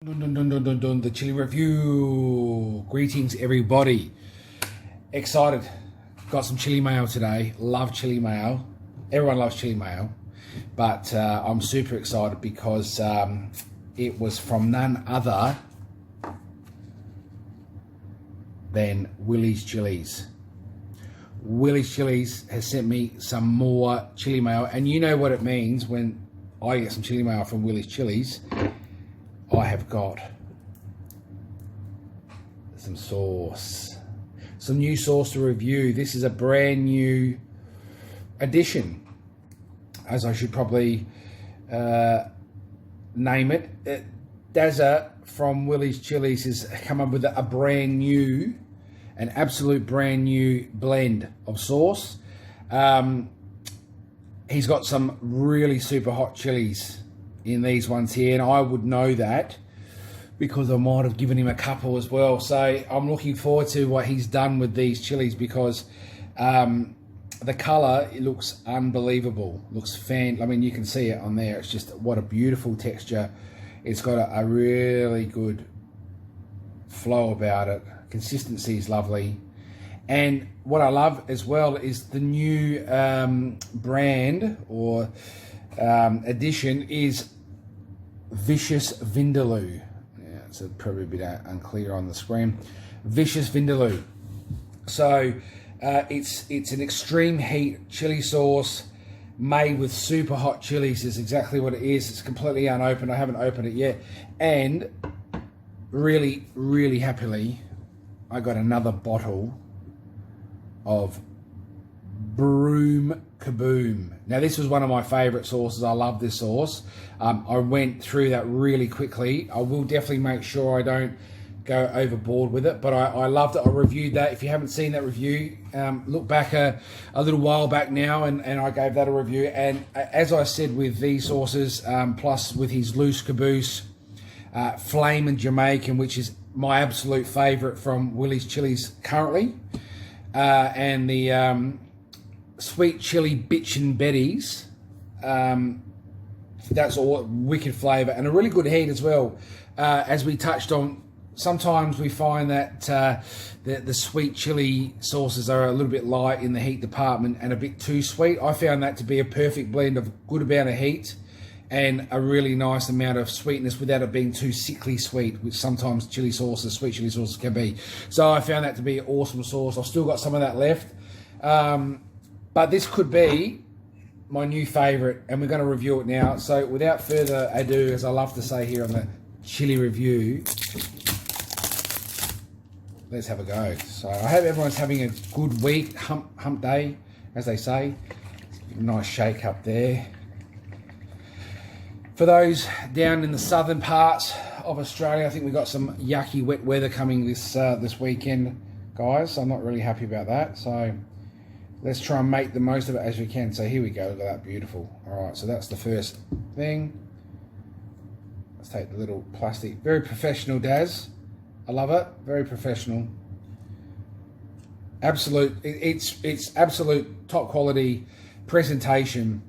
The chili review. Greetings, everybody. Excited. Got some chili mayo today. Love chili mayo. Everyone loves chili mayo. But I'm super excited because it was from none other than Willys Chilleez. Willys Chilleez has sent me some more chili mayo. And you know what it means when I get some chili mayo from Willys Chilleez. I have got some sauce, some new sauce to review. This is a brand new addition, as I should probably name it. Dazza from Willys Chilleez has come up with a brand new, an absolute brand new blend of sauce. He's got some really super hot chilies in these ones here, and I would know that because I might have given him a couple as well. So I'm looking forward to what he's done with these chilies because the color, it looks unbelievable. Looks I mean, you can see it on there. It's just what a beautiful texture. It's got a really good flow about it. Consistency is lovely. And what I love as well is the new brand or addition is Vicious Vindaloo. Yeah, it's probably a bit unclear on the screen. Vicious Vindaloo. So it's an extreme heat chili sauce made with super hot chilies. Is exactly what it is. It's completely unopened. I haven't opened it yet, and really happily, I got another bottle of Broom Kaboom. Now this was one of my favorite sauces. I love this sauce. I went through that really quickly. I will definitely make sure I don't go overboard with it, but I loved it. I reviewed that. If you haven't seen that review, look back a little while back now, and I gave that a review. And as I said with these sauces, plus with his loose caboose, Flame and Jamaican, which is my absolute favorite from Willys Chilleez currently, and the Sweet Chili Bitchin' Betty's. That's all wicked flavour and a really good heat as well. As we touched on, sometimes we find that the sweet chili sauces are a little bit light in the heat department and a bit too sweet. I found that to be a perfect blend of good amount of heat and a really nice amount of sweetness without it being too sickly sweet, which sometimes chili sauces, sweet chili sauces can be. So I found that to be an awesome sauce. I've still got some of that left. But this could be my new favourite, and we're going to review it now. So without further ado, as I love to say here on the chili review, let's have a go. So I hope everyone's having a good week, hump day, as they say. Nice shake up there. For those down in the southern parts of Australia, I think we've got some yucky wet weather coming this weekend, guys. So I'm not really happy about that. So let's try and make the most of it as we can. So here we go. Look at that, beautiful. All right, so that's the first thing. Let's take the little plastic. Very professional, Daz. I love it. Very professional. Absolute. It's absolute top quality presentation.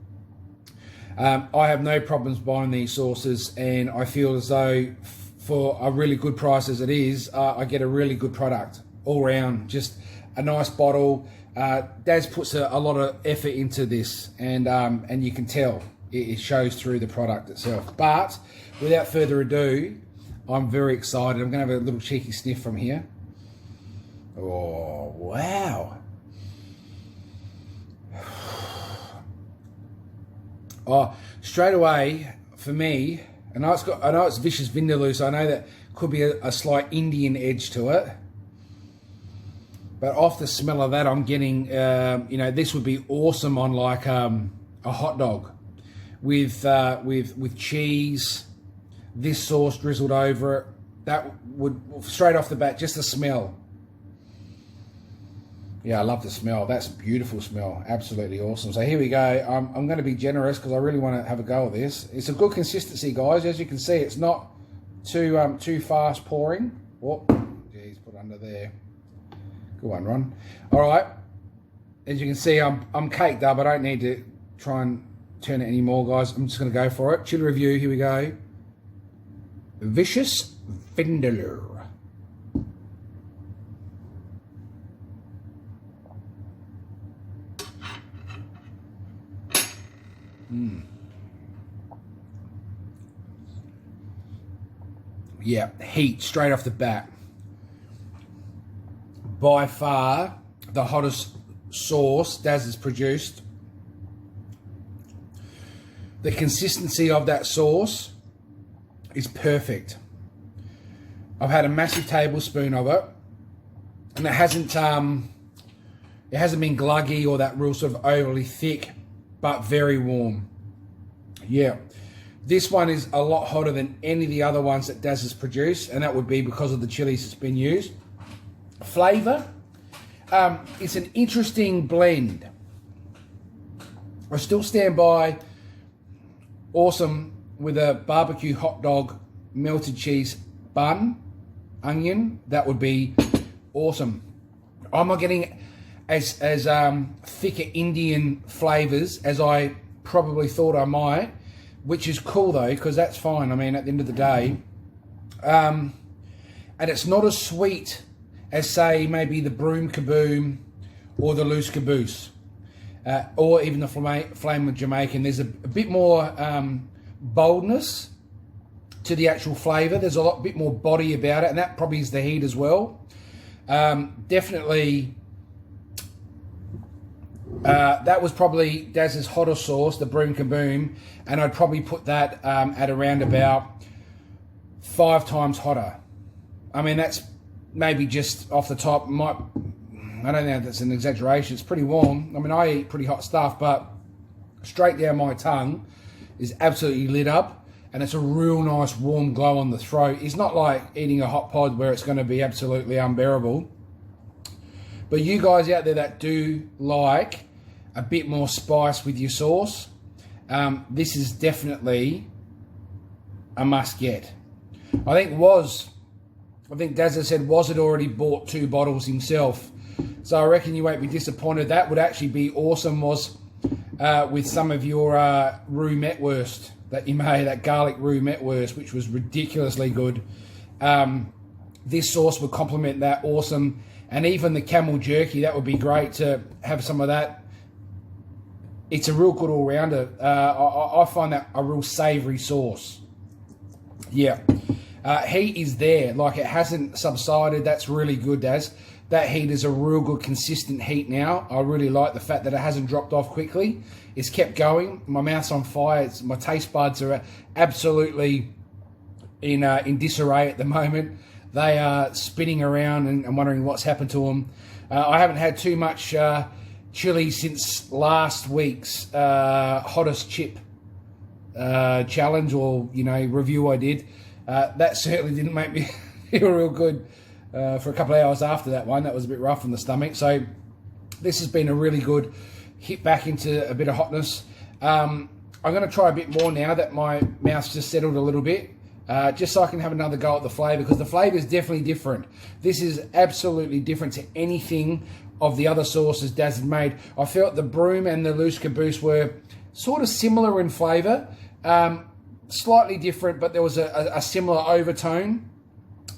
I have no problems buying these sauces, and I feel as though for a really good price as it is, I get a really good product all round. Just a nice bottle. Daz puts a lot of effort into this, and you can tell it shows through the product itself. But without further ado, I'm very excited. I'm going to have a little cheeky sniff from here. Oh, wow. Oh, straight away for me, I know it's Vicious Vindaloo, so I know that could be a slight Indian edge to it. But off the smell of that, I'm getting, this would be awesome on like a hot dog with cheese, this sauce drizzled over it. That would, straight off the bat, just the smell. Yeah, I love the smell. That's a beautiful smell. Absolutely awesome. So here we go. I'm going to be generous because I really want to have a go at this. It's a good consistency, guys. As you can see, it's not too fast pouring. Oh, geez, put it under there. Good one, Ron. All right. As you can see, I'm caked up. I don't need to try and turn it anymore, guys. I'm just going to go for it. Chili review. Here we go. Vicious Vindaloo. Yeah, heat straight off the bat. By far the hottest sauce Daz has produced. The consistency of that sauce is perfect. I've had a massive tablespoon of it, and it hasn't been gluggy or that real sort of overly thick, but very warm. Yeah, this one is a lot hotter than any of the other ones that Daz has produced, and that would be because of the chilies that's been used. Flavour, it's an interesting blend. I still stand by awesome with a barbecue hot dog, melted cheese bun, onion. That would be awesome. I'm not getting as thicker Indian flavours as I probably thought I might, which is cool though, because that's fine. I mean, at the end of the day, and it's not as sweet as, say, maybe the Broom Kaboom or the Loose Caboose, or even the Flame of Jamaican. There's a bit more boldness to the actual flavour. There's a bit more body about it, and that probably is the heat as well. Definitely, that was probably Daz's hottest sauce, the Broom Kaboom, and I'd probably put that at around about 5 times hotter. I mean, that's maybe just off the top. I don't know if that's an exaggeration. It's pretty warm. I mean, I eat pretty hot stuff, but straight down my tongue is absolutely lit up, and it's a real nice warm glow on the throat. It's not like eating a hot pod where it's going to be absolutely unbearable. But you guys out there that do like a bit more spice with your sauce, this is definitely a must get. I think Daz has said Was had already bought 2 bottles himself. So I reckon you won't be disappointed. That would actually be awesome, Was, with some of your roux metwurst that you made, that garlic roux metwurst, which was ridiculously good. This sauce would complement that awesome. And even the camel jerky, that would be great to have some of that. It's a real good all-rounder. I find that a real savoury sauce. Yeah. Heat is there. Like, it hasn't subsided. That's really good, Daz. That heat is a real good, consistent heat now. I really like the fact that it hasn't dropped off quickly. It's kept going. My mouth's on fire. My taste buds are absolutely in disarray at the moment. They are spinning around and wondering what's happened to them. I haven't had too much chili since last week's hottest chip challenge or review I did. That certainly didn't make me feel real good for a couple of hours after that one. That was a bit rough on the stomach. So this has been a really good hit back into a bit of hotness. I'm going to try a bit more now that my mouth's just settled a little bit. Just so I can have another go at the flavour, because the flavour is definitely different. This is absolutely different to anything of the other sauces Daz had made. I felt the Broom and the Loose Caboose were sort of similar in flavour, slightly different, but there was a similar overtone.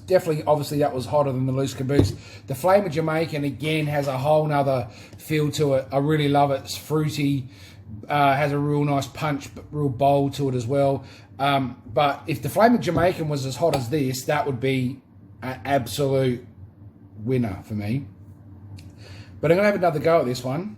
Definitely, obviously, that was hotter than the Loose Caboose. The Flame of Jamaican, again, has a whole nother feel to it. I really love it. It's fruity, has a real nice punch, but real bold to it as well. But if the Flame of Jamaican was as hot as this, that would be an absolute winner for me. But I'm going to have another go at this one.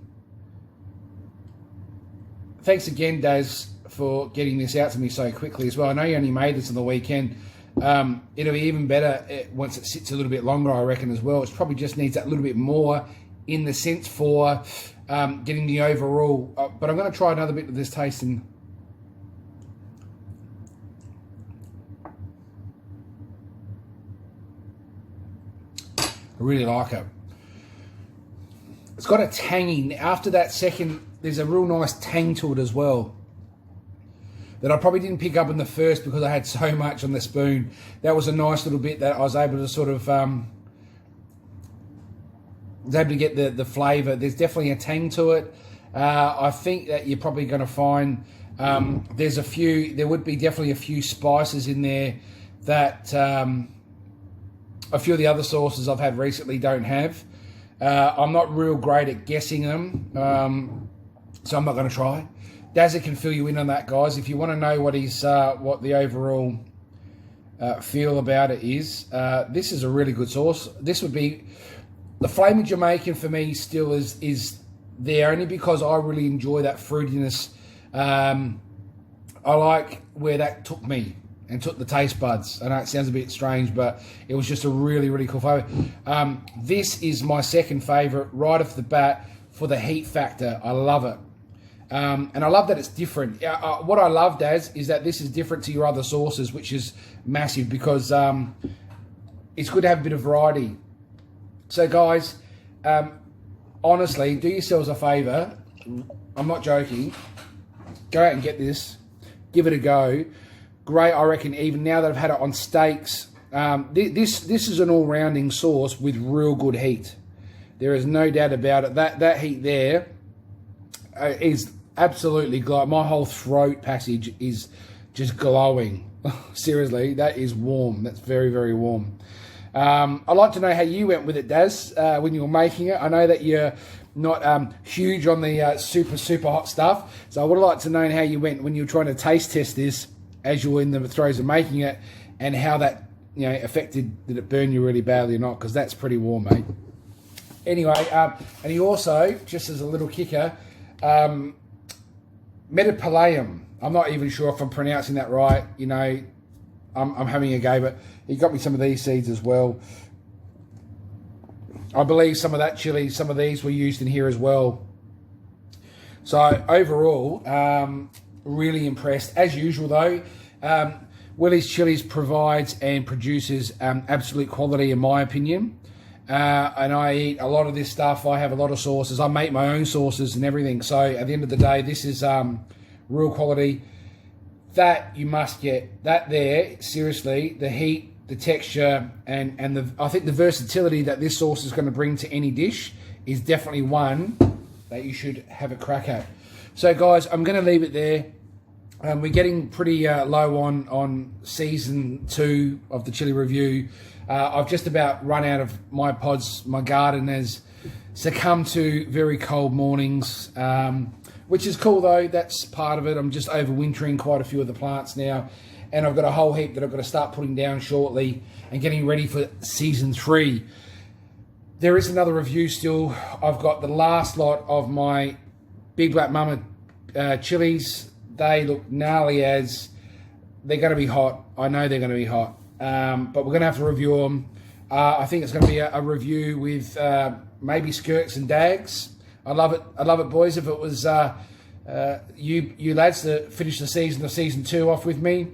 Thanks again, Daz, for getting this out to me so quickly as well. I know you only made this on the weekend. It'll be even better once it sits a little bit longer, I reckon, as well. It probably just needs that little bit more in the sense for getting the overall. But I'm going to try another bit of this tasting. I really like it. It's got a tangy, after that second, there's a real nice tang to it as well that I probably didn't pick up in the first because I had so much on the spoon. That was a nice little bit that I was able to sort of, get the flavour. There's definitely a tang to it. I think that you're probably going to find there would be definitely a few spices in there that a few of the other sauces I've had recently don't have. I'm not real great at guessing them, so I'm not going to try. Dazza can fill you in on that, guys. If you want to know what the overall feel about it is, this is a really good sauce. This would be the flaming Jamaican for me. Still is there only because I really enjoy that fruitiness. I like where that took me and took the taste buds. I know it sounds a bit strange, but it was just a really, really cool flavour. This is my second favourite right off the bat for the heat factor. I love it. And I love that it's different. What I love, Daz, is that this is different to your other sauces, which is massive because it's good to have a bit of variety. So, guys, honestly, do yourselves a favour. I'm not joking. Go out and get this. Give it a go. Great, I reckon, even now that I've had it on steaks. This is an all-rounding sauce with real good heat. There is no doubt about it. That heat there is absolutely glowing. My whole throat passage is just glowing. Seriously, that is warm. That's very, very warm. I'd like to know how you went with it, Daz, when you were making it. I know that you're not huge on the super, super hot stuff. So I would like to know how you went when you were trying to taste test this as you were in the throes of making it, and how that affected, did it burn you really badly or not, because that's pretty warm, mate. Anyway, and he also, just as a little kicker, Metapaleum. I'm not even sure if I'm pronouncing that right. I'm having a go, but he got me some of these seeds as well. I believe some of that chili, some of these were used in here as well. So overall, really impressed. As usual though, Willys Chilleez provides and produces absolute quality in my opinion. And I eat a lot of this stuff. I have a lot of sauces. I make my own sauces and everything. So at the end of the day, this is real quality. That you must get. That there, seriously, the heat, the texture, and I think the versatility that this sauce is going to bring to any dish is definitely one that you should have a crack at. So guys, I'm going to leave it there. We're getting pretty low on season 2 of the chili review. I've just about run out of my pods. My garden has succumbed to very cold mornings, which is cool though. That's part of it. I'm just overwintering quite a few of the plants now, and I've got a whole heap that I've got to start putting down shortly and getting ready for season 3. There is another review still. I've got the last lot of my Big Black Mama chilies. They look gnarly as they're going to be hot. I know they're going to be hot, but we're going to have to review them. I think it's going to be a review with maybe skirts and dags. I love it, boys. If it was you lads to finish the season 2 off with me,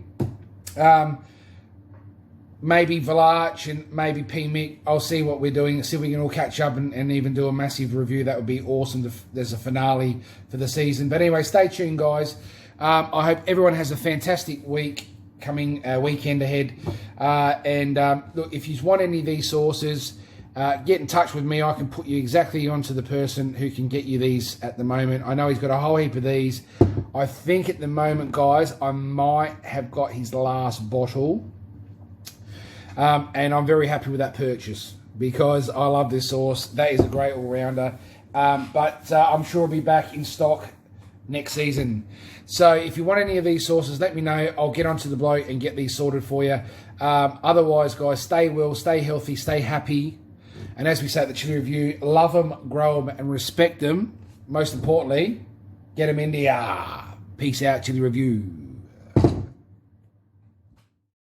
maybe Village and maybe P-Mick. I'll see what we're doing. See if we can all catch up and even do a massive review. That would be awesome. There's a finale for the season. But anyway, stay tuned, guys. I hope everyone has a fantastic week coming weekend ahead. Look, if you want any of these sauces, get in touch with me. I can put you exactly onto the person who can get you these at the moment. I know he's got a whole heap of these. I think at the moment, guys, I might have got his last bottle. And I'm very happy with that purchase because I love this sauce. That is a great all-rounder. But I'm sure it'll be back in stock next season. So if you want any of these sauces, let me know. I'll get onto the bloke and get these sorted for you. Otherwise, guys, stay well, stay healthy, stay happy. And as we say at the Chili Review, love them, grow them, and respect them. Most importantly, get them India. Peace out, Chili Review.